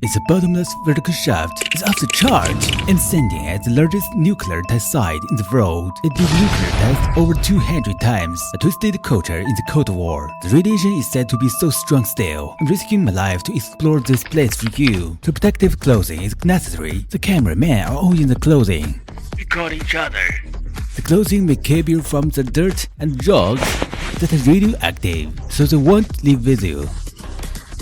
Its bottomless vertical shaft is off the chart and standing at the largest nuclear test site in the world. It did nuclear tests over 200 times, a twisted culture in the Cold War. The radiation is said to be so strong still. I'm risking my life to explore this place for you. So protective clothing is necessary. The cameramen are all in the clothing. Record each other. The clothing may keep you from the dirt and drugs that are radioactive, so they won't live with you.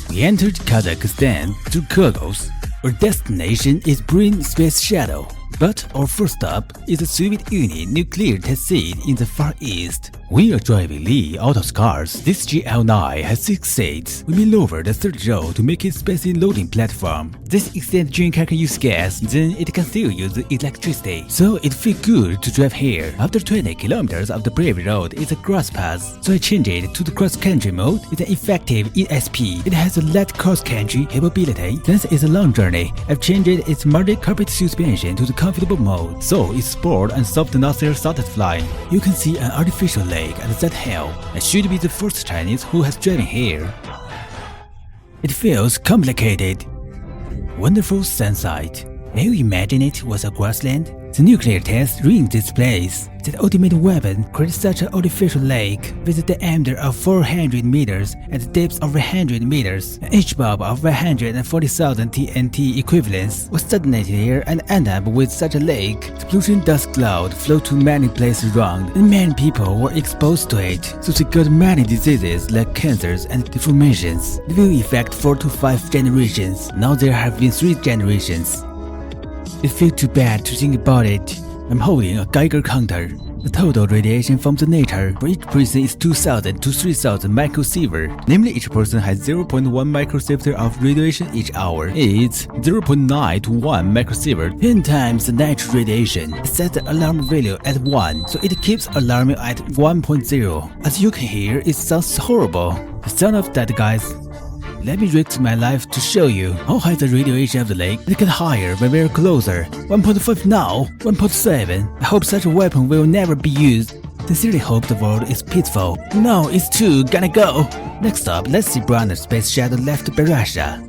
We entered Kazakhstan through Kyrgyz. Our destination is Green Space Shuttle, but our first stop is the Soviet Union nuclear test site in the Far East. We are driving Li Autos cars. This GL9 has 6 seats. We may lower the third row to make it space loading platform. This extended train car can use gas, then it can still use electricity. So it feels good to drive here. After 20 kilometers of the brave road is a cross pass, so I changed it to the cross-country mode with an effective ESP. It has a light cross-country capability. Since it's a long journey, I've changed its mounted carpet suspension to the comfortable mode, so it's sport and soft nozzle started flying. You can see an artificial lake at that hill. I should be the first Chinese who has driven here. It feels complicated. Wonderful sunset. Can you imagine it was a grassland? The nuclear test ruined this place. That ultimate weapon created such an artificial lake with a diameter of 400 meters and a depth of 100 meters. Each bomb of 140,000 TNT equivalents was detonated here and ended up with such a lake. The pollution dust cloud flowed to many places around, and many people were exposed to it, so they got many diseases like cancers and deformations. It will affect 4 to 5 generations. Now there have been 3 generations. It feels too bad to think about it. I'm holding a Geiger counter. The total radiation from the nature for each person is 2,000 to 3,000 microsievert. Namely, each person has 0.1 microsievert of radiation each hour. It's 0.9 to 1 microsievert, 10 times the natural radiation. It sets the alarm value at 1, so it keeps alarming at 1.0. As you can hear, it sounds horrible. The sound of that, guys. Let me risk my life to show you how high the radiation of the lake. It gets higher when we're closer. 1.5 now, 1.7. I hope such a weapon will never be used. Sincerely hope the world is peaceful. No, it's too gonna go. Next up, let's see Brunner space shuttle left by Russia.